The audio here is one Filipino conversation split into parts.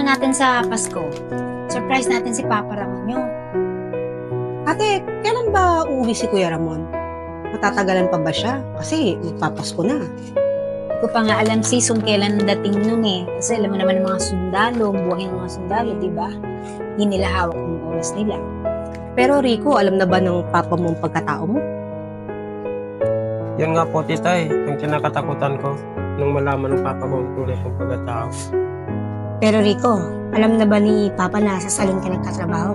natin sa Pasko. Surprise natin si Papa Ramon nyo. Ate, kailan ba uuwi si Kuya Ramon? Matatagalan pa ba siya? Kasi magpapasko na. Hindi ko pa nga alam sis kung kailan dating nun eh. Kasi alam mo naman ng mga sundalo, buhay ng mga sundalo, di ba? Hindi nila hawak ang oras nila. Pero Rico, alam na ba ng papa mo ang pagkatao mo? Yan nga po, tita ang kinakatakutan ko nung malaman ng papa ko ang tunay kong pagkatao. Pero Rico, alam na ba ni Papa na sa salon ka nagtatrabaho?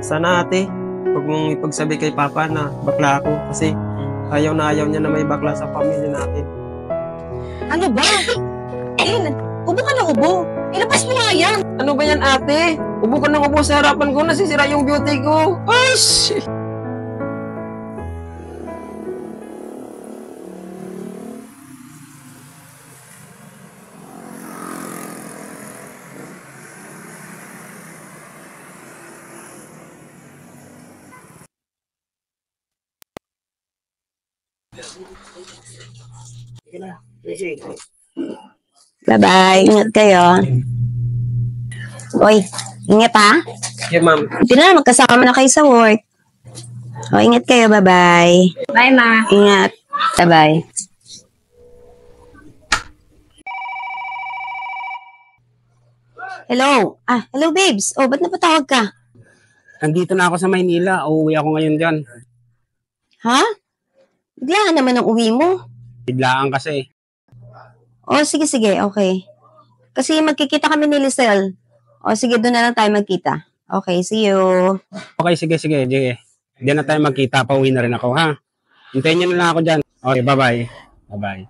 Sana ate, huwag mong ipagsabi kay papa na bakla ako kasi ayaw niya na may bakla sa pamilya natin. Ano ba? Ubo ka ng ubo. Ilabas mo nga yan. Ano ba yan ate? Ubo ka ng ubo sa harapan ko, nasisira yung beauty ko. Ay, shit! Bye-bye. Ingat kayo. Oy, ingat ha. Yeah, ma'am. Hindi na, magkasama na kayo sa work. O, ingat kayo. Bye-bye. Bye, Ma. Ingat. Bye-bye. Hello. Hello babes. Oh, ba't napatawag ka? Nandito na ako sa Maynila. Uuwi ako ngayon dyan. Ha? Biglaan naman ang uwi mo. Biglaan kasi. Oh, sige, okay. Kasi magkikita kami ni Lisel. Oh, sige, doon na lang tayo magkita. Okay, see you. Okay, sige. Diyan na tayo magkita. Pauwi na rin ako, ha? Hintayin niyo na lang ako dyan. Okay, bye-bye. Bye-bye.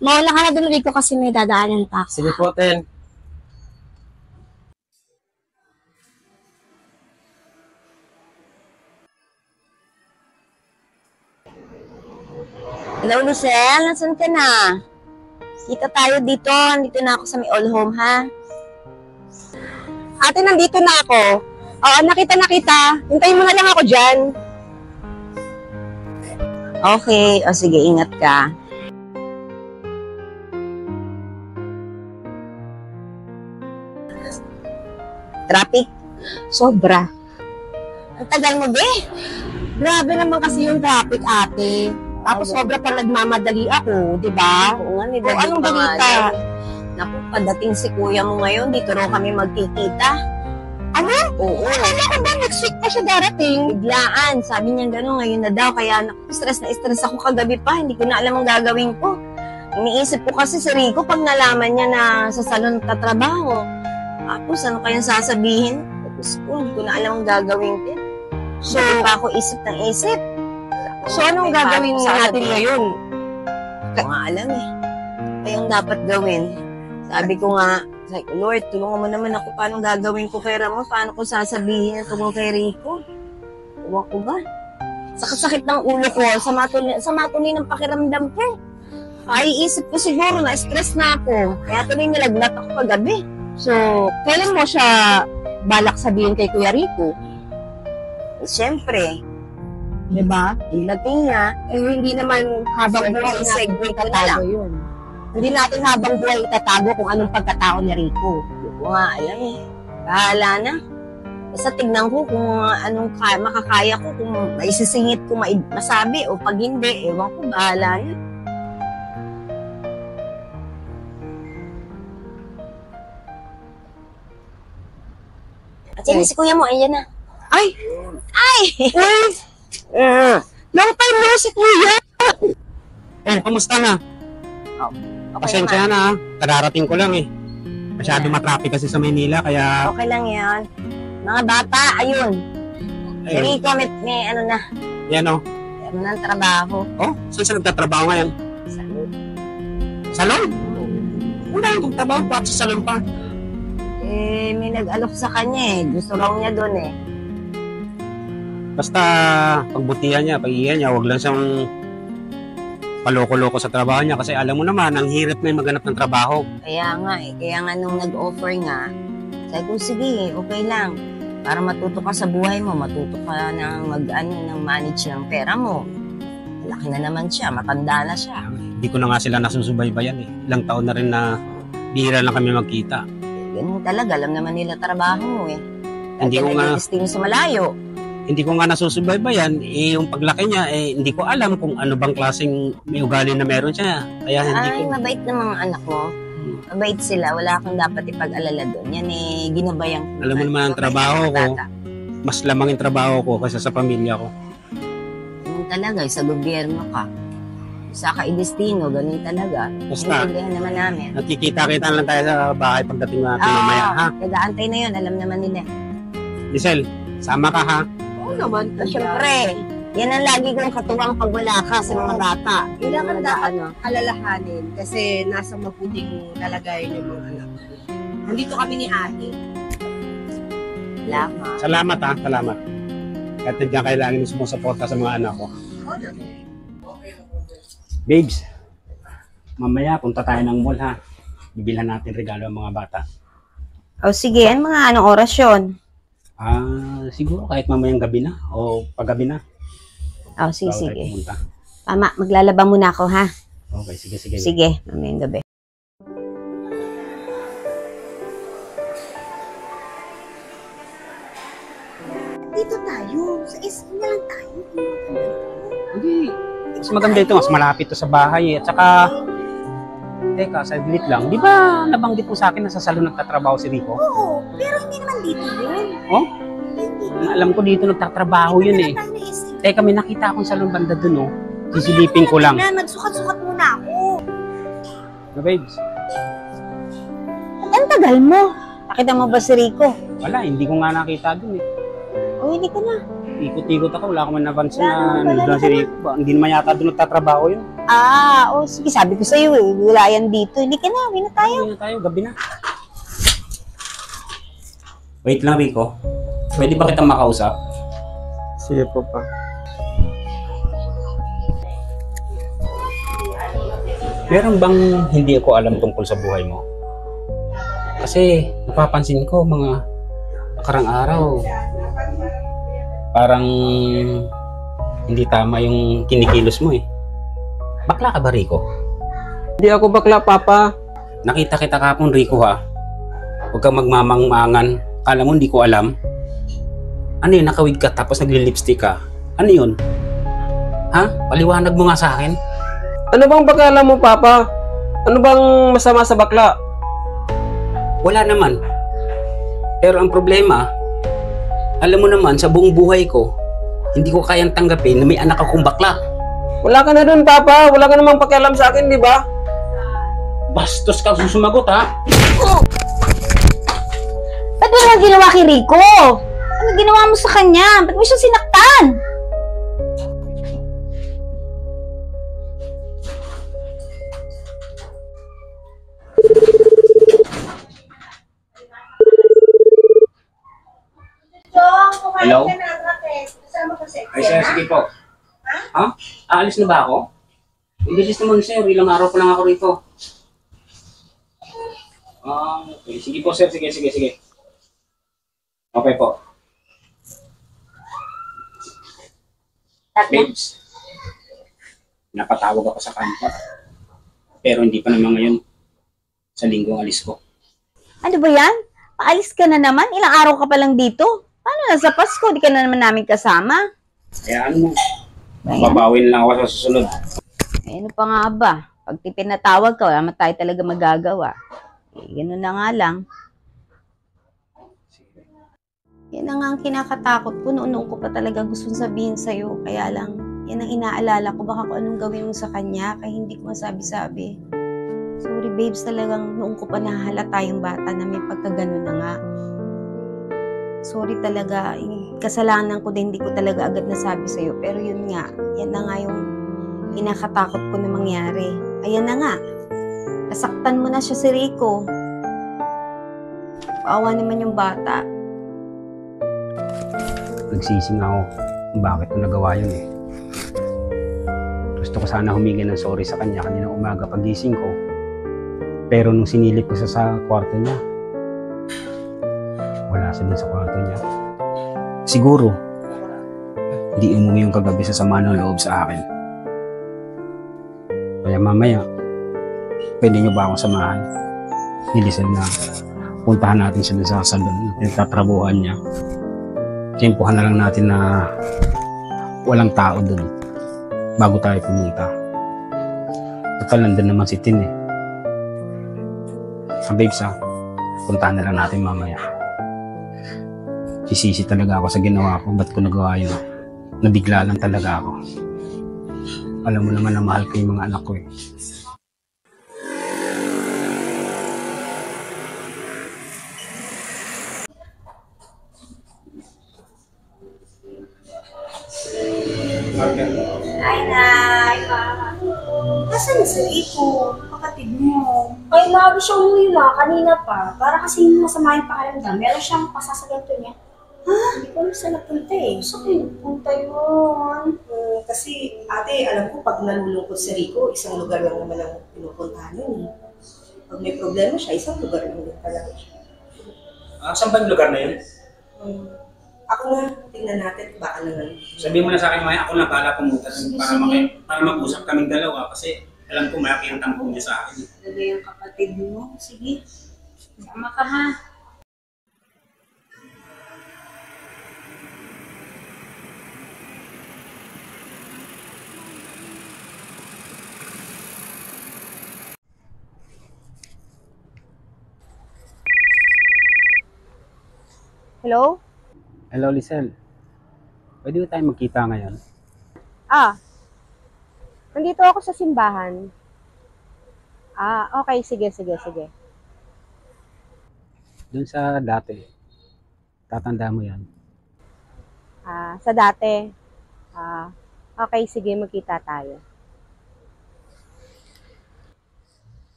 Mawala ka na doon, Rico, kasi may dadaanan pa. Sige po, Ten. Hello, Lucelle. Nasaan ka na? Kita tayo dito. Nandito na ako sa may all home, ha? Ate, nandito na ako. Oo, nakita. Hintayin mo na lang ako dyan. Okay. O, sige. Ingat ka. Traffic? Sobra. Ang tagal mo, be? Grabe naman kasi yung traffic, ate. Tapos sobra pa nagmamadali ako, di ba? Oo nga, may O, anong balita? Naku, padating si kuya mo ngayon. Dito raw kami magkikita. Ano? Oo. Akala ko ba next week pa siya darating? Biglaan. Sabi niya gano'n, ngayon na daw. Kaya naku, stress ako kagabi pa. Hindi ko na alam ang gagawin ko. Iniisip ko kasi si Rico pag nalaman niya na sa salon tatrabaho. Tapos ano kayang sasabihin? Tapos hindi ko na alam ang gagawin ko. So, pa ako isip ng isip. So, anong gagawin natin ngayon? Hindi ko nga alam eh. Kayong dapat gawin. Sabi ko nga, Lord, tulungan mo naman ako paano gagawin ko kay Ramon, paano ko sasabihin tungkol kay Rico. Ewan ko ba? Sakit ng ulo ko, sa matuloy ng pakiramdam ko. Ay, isip ko siguro na stress na ako. Kaya tuloy nilagnat ako kagabi. So, kailan mo siya balak sabihin kay Kuya Rico? Eh, siyempre, Diba? ilating niya, Hindi naman habang buhay natin segue ko na itatago lang. yun. Hindi natin habang buhay itatago kung anong pagkatao ni Rico. Hindi ko nga alam eh. Bahala na. Basta tignan ko kung anong makakaya ko, kung maisisingit ko masabi o pag hindi, ewan ko, bahala na. At yan si kuya mo, ayan na. Ay! Ay! Long time no si Kuya! Kamusta na? Okay Pasensya naman. na, ha? Kararating ko lang, eh. Masyado matraffic kasi sa Maynila, kaya... Okay lang yan. Mga bata, ayun. Si Ayun. Rico, may ano na, Yan, oh. meron ng trabaho. Oh, saan siya nagtatrabaho ngayon? Salon? Wala yung nagtatrabaho pa sa salon pa. Eh, may nag-alok sa kanya eh. Gusto raw niya doon eh. Basta, pagbutihan niya, pag-iyan niya, huwag lang siyang paloko-loko sa trabaho niya kasi alam mo naman, ang hirap na yung maghanap ng trabaho. Kaya nga eh. Kaya nga nung nag-offer nga, sabi ko, sige, okay lang. Para matuto ka sa buhay mo, matuto ka ng manage ng pera mo. Malaki na naman siya, matanda na siya. Hindi ko na nga sila nasusubaybayan eh. Ilang taon na rin na bihira lang kami magkita. Ganun talaga, alam naman nila trabaho mo eh. Hindi ko nga, destino sa malayo. hindi ko nga nasusubaybayan, eh yung paglaki niya, eh hindi ko alam kung ano bang klaseng may ugali na meron siya. Kaya hindi Ay, ko, mabait ng mga anak mo. Mabait sila, wala kang dapat ipag-alala doon. Yan eh, ginabayang. Alam mo naman ang trabaho ko. Mas lamang yung trabaho ko kaysa sa pamilya ko. Ganun talaga, sa gobyerno ka. Sa ka-destino, ganun talaga. Basta, Intindihan naman namin. nakikita-kita lang tayo sa bahay pagdating natin mamaya, ha? Nag-aantay na yun, alam naman nila. Lisel, sama ka ha? Oo naman. So, syempre, yan ang lagi kong katuwang pag wala ka sa mga bata. Kailangan Mga dapat ano. alalahanin kasi nasa mabuting kalagayan yung mga anak. Nandito kami ni ate. Salamat. Salamat ha, salamat. Kahit nandiyan kailangan mo sumusuporta sa mga anak ko. Babes, mamaya punta tayo ng mall ha. Bibilhan natin regalo ang mga bata. O sige, mga anong oras yun? Siguro kahit mamayang gabi na o paggabi na. O sige, Bago tayo sige. pumunta. Tama, maglalaba muna ako ha. Okay, sige. Sige, mamayang gabi. Dito tayo. Sa SM na lang tayo. Hindi. Mas maganda ito, mas malapit to sa bahay eh. At saka, teka, saglit lang. Di ba nabanggit mo sa akin na sa salon nagtatrabaho si Rico? Oo, pero hindi naman dito yun. Oh? Hindi. Alam ko dito nagtatrabaho yun eh. Tayo na SM. Teka, may nakita akong salon banda dun oh. Sisilipin ko lang. Na, magsukat-sukat muna ako. No, babes? Ang tagal mo. Nakita mo ba si Rico? Wala, hindi ko nga nakita dun eh. O, hindi ka na. Ikot-ikot ako, wala ko man napansin Wala, na wala nandun si Rico. Hindi naman yata dun nagtatrabaho yun. O sige, sabi ko sa'yo eh. Wala yan dito. Hindi ka na, uwi na tayo. Uwi na tayo, gabi na. Wait lang, Rico. Pwede ba kitang makausap? Sige po pa. Meron bang hindi ako alam tungkol sa buhay mo? Kasi napapansin ko mga nakarang araw, parang hindi tama yung kinikilos mo eh. Bakla ka ba, Rico? Hindi ako bakla, Papa. Nakita kita kapon, Rico ha. Huwag kang magmamangmangan. Kala mo hindi ko alam. Ano yun, nakawig ka tapos nagli-lipstick ka? Ano yun? Ha? Paliwanag mo nga sa akin. Ano bang pagkala mo, Papa? Ano bang masama sa bakla? Wala naman. Pero ang problema, alam mo naman, sa buong buhay ko, hindi ko kayang tanggapin na may anak akong bakla. Wala ka na dun, Papa. Wala ka namang pakialam sa akin, di ba? Bastos ka sumagot ha. Ba't mo naman ginawa kay Rico? Ano ginawa mo sa kanya? Ba't mo siya sinaktan? Hello? Ay, sir, sige po. Ha? Aalis na ba ako? Ibilis naman, sir. Ilang araw pa lang ako rito. Okay. Sige po, sir. Sige. Okay po. Babes, napatawag ako sa kanto. Pero hindi pa naman ngayon. Sa linggong alis ko. Ano ba yan? Paalis ka na naman? Ilang araw ka pa lang dito? Paano na sa Pasko? Di ka na naman namin kasama? Kaya ano, babawin lang ako sa susunod. Ano pa nga ba? Pag pinatawag ka, wala tayo talaga magagawa. Ganun na nga lang. Yan na nga ang kinakatakot ko. Noon ko pa talaga gustong sabihin sa'yo. Kaya lang, yan ang inaalala ko. Baka kung anong gawin mo sa kanya, kaya hindi ko masabi-sabi. Sorry babes, talagang noon ko pa nahalata yung bata na may pagkaganon na nga. Sorry talaga, kasalanan ko din, hindi ko talaga agad nasabi sa'yo. Pero yun nga, yan na nga yung kinakatakot ko na mangyari. Ayan na nga, nasaktan mo na siya si Rico. Paawa naman yung bata. Nagsising ako kung bakit ko nagawa yun eh. Gusto ko sana humingi ng sorry sa kanya kanina umaga pagising ko. Pero nung sinilip ko sa kwarto niya, wala siya din sa kwarto niya. Siguro, hindi umuwi yung kagabi sa sama ng loob sa akin. Kaya mamaya, pwede nyo ba akong samahan? Hilisal na puntahan natin sila sa salon. Pinagtatrabuhan niya. Tempuhan na lang natin na walang tao dun bago tayo pumunta. Total, nandun naman si Tin eh. Babes puntahan na lang natin mamaya. Sisisi talaga ako sa ginawa ko. Ba't ko nagawa yun? Nabigla lang talaga ako. Alam mo naman na mahal ko yung mga anak ko eh. Hi, Nay! Nasaan na si Rico? Kapatid mo. Ay, maaga siya umuwi kanina pa. Para kasi masama yung pakiramdam. Meron siyang pasasaganto niya. Ha? Hindi ko alam saan napunta eh. Saan kayo napunta yun? Kasi ate, alam ko pag nalulungkot si Rico, isang lugar lang naman ang pinupuntahan yun eh. Pag may problema siya, isang lugar lang din talaga siya. Saan ba yung lugar na yun? Ako na, tingnan natin, baka naman. Sabihin mo na sa akin, Maya, ako na bala pumunta para mag-usap kaming dalawa kasi alam ko malaki ang tampo niya sa akin. Talaga yung kapatid mo. Sige. Sama ka ha. Hello? Hello, Lisel. Pwede ba tayo magkita ngayon? Nandito ako sa simbahan. Okay, sige. Doon sa dati. Tatanda mo yan. Sa dati. Okay, sige, magkita tayo.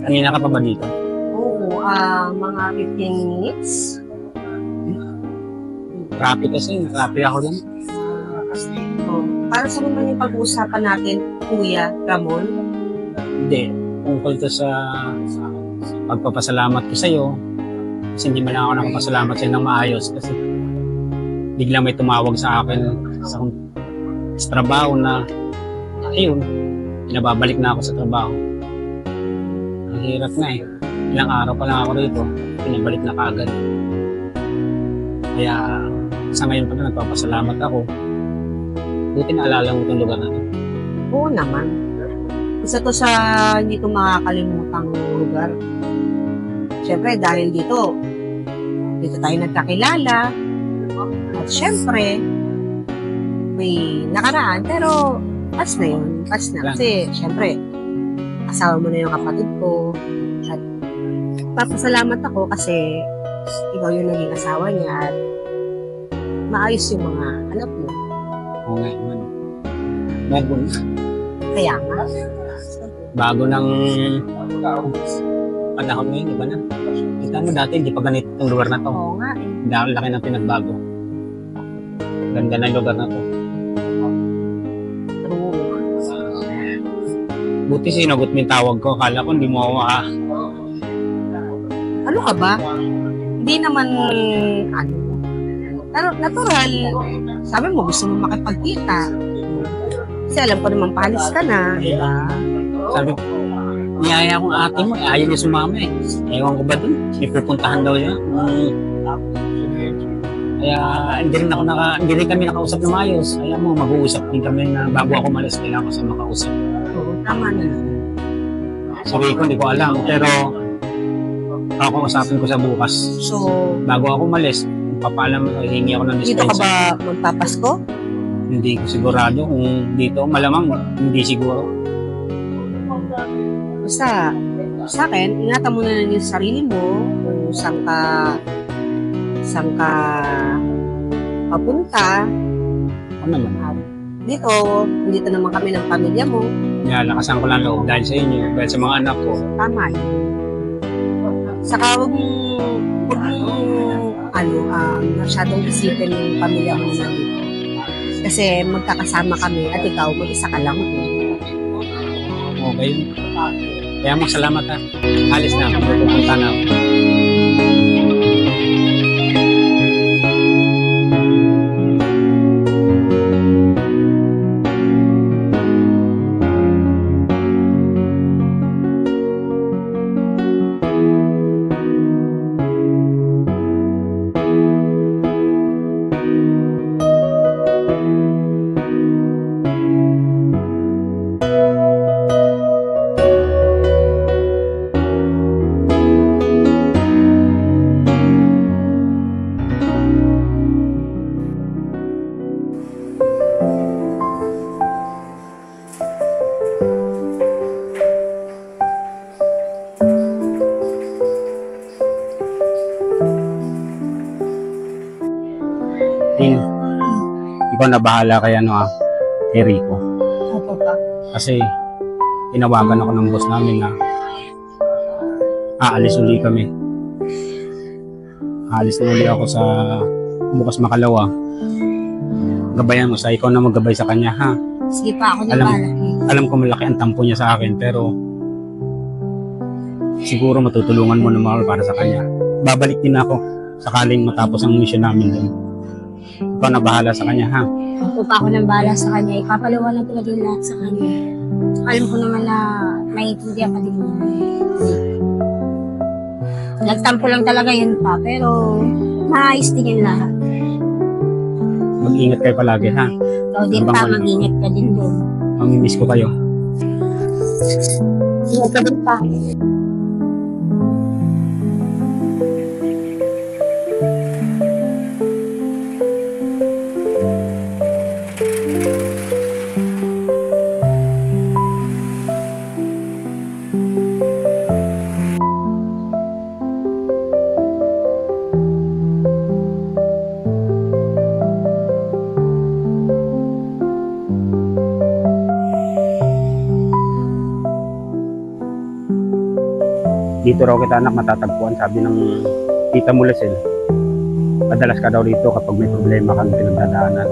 Kanina ka pa ba dito? Oo, mga 15 minutes. Traffic kasi. Traffic ako dun. Para sa naman yung pag-uusapan natin, Kuya Ramon? Hindi. Tungkol to sa pagpapasalamat ko sa'yo. Kasi hindi man ako nakapasalamat sa'yo ng maayos. Kasi biglang may tumawag sa akin sa trabaho na ayun, pinababalik na ako sa trabaho. Ang hirap na eh. Ilang araw pa lang ako rito, pinabalik na kaagad. Kaya sa ngayon pa na nagpapasalamat ako. Buti naalala mo itong lugar na ito. Oo naman. Isa to sa hindi ko makakalimutang lugar. Siyempre, dahil dito tayo nagkakilala. At siyempre, may nakaraan. Pero, pas na yun. Pas na. Kasi, siyempre, asawa mo na yung kapatid ko. At papasalamat ako kasi ikaw yung naging asawa niya at maayos yung mga anak mo. Oo nga naman. Bago na. Kaya nga. Bago ng panahon ngayon, iba na. Kita mo dati, hindi pa ganito itong lugar na to. Oo nga eh. Dahil laki ng pinagbago. Ganda ng lugar na to. True. Buti sinagot mo yung tawag ko. Akala ko hindi mo ako Ano ka ba? Hindi naman, pero natural, sabi mo gusto mo makipagkita. Kasi alam ko naman palis ka na, di ba? Sabi ko, niyaya akong ate mo, ayaw niya sumama eh. Ewan ko ba dun? Ipupuntahan daw niya. Kaya hindi rin kami nakausap na maayos. Kaya mo, mag-uusap din kami na bago ako malis, kailangan ko sa makausap. Oo, tama na. Sabi ko, hindi ko alam. Pero, ako usapin ko sa bukas. So, Bago ako malis, papaalam, hihingi ako ng dito ka dispensa. ba magpapasko? Hindi ko sigurado kung dito. Malamang, hindi siguro. Basta, sa akin, ingatan mo na lang yung sarili mo, kung saan ka papunta. Ako naman. Dito naman kami ng pamilya mo. Nalakasan ko lang loob dahil sa inyo, dahil sa mga anak ko. Tama yun. Saka huwag mong masyadong isipin yung pamilya mo na dito. Kasi magkakasama kami at ikaw, mag-isa ka lang. Okay. Kaya mo salamat ha. Alis na ako. Pupunta na ako. Tin, ikaw na bahala kay kay Rico. Opo pa. Kasi tinawagan ako ng boss namin na aalis uli kami. Aalis na uli ako sa bukas Makalawa. Gabayan mo sa ikaw na maggabay sa kanya ha. Sige pa, ako na Alam- bahala. Alam ko malaki ang tampo niya sa akin pero siguro matutulungan mo naman ako para sa kanya. Babalik din ako sakaling matapos ang mission namin doon. Ikaw na bahala sa kanya ha. Opo pa, ako na bahala sa kanya. Ipapaliwanag ko na din lahat sa kanya. Alam ko naman na maiintindihan pa din naman. Nagtampo lang talaga yun pa, pero maayos din yun lahat. Mag-ingat kayo palagi ha. Ikaw din pa, mag-ingat ka din doon. Mamimiss ko kayo. Ingat ka din pa. Dito raw kita anak matatagpuan, sabi ng tita mo Lisel. Madalas ka daw dito kapag may problema kang pinagdadaanan.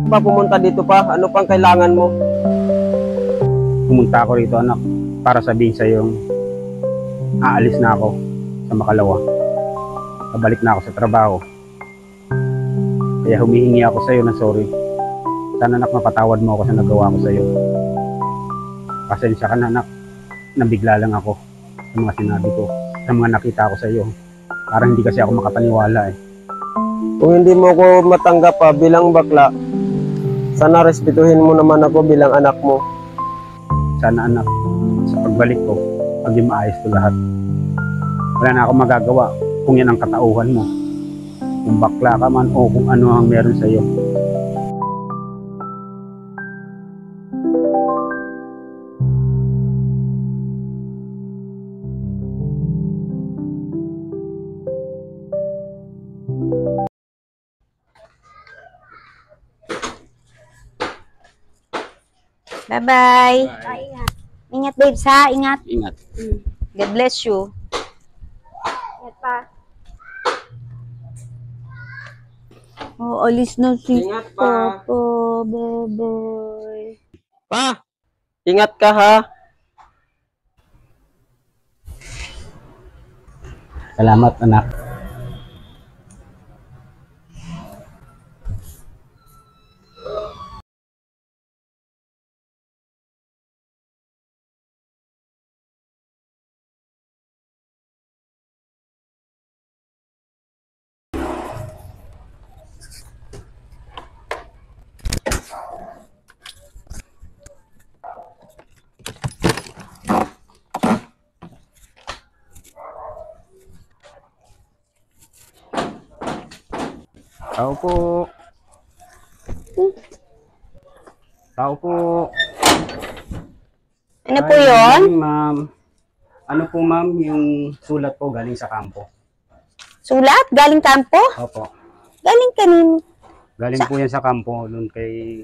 Pa pumunta dito pa? Ano pang kailangan mo? Pumunta ako rito anak para sabihin sa yung aalis na ako sa Makalawa. Babalik na ako sa trabaho. Kaya humihingi ako sa iyo ng sorry. Sana anak mapatawad mo ako sa nagawa ko sa iyo. Pasensya ka na anak, nabigla lang ako sa mga sinabi ko, sa mga nakita ko sa iyo. Parang hindi kasi ako makapaniwala eh. Kung hindi mo ko matanggap pa bilang bakla, sana respetuhin mo naman ako bilang anak mo. Sana anak, sa pagbalik ko, maging maayos ko lahat. Wala na akong magagawa kung yan ang katauhan mo. Kung bakla ka man o kung ano ang meron sa iyo. Bye-bye. Ingat, babes, ha? Ingat. Ingat. God bless you. Ingat pa. Oh, alis na si Ingat pa. Papa. Bye-bye. Pa, ingat ka ha. Salamat anak. Tao po. Tao po. Ano po Ay, yun? morning, ma'am. Ano po ma'am yung sulat po galing sa kampo? Sulat? Galing kampo? Opo. Galing kanino? Galing po yan sa kampo doon kay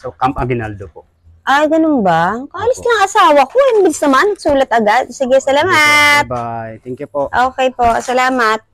Camp Aguinaldo po. Ay, ganun ba? Kaalis lang asawa ko. Ang bilis naman. Sulat agad. Sige, salamat. Bye-bye. Thank you po. Okay po. Salamat.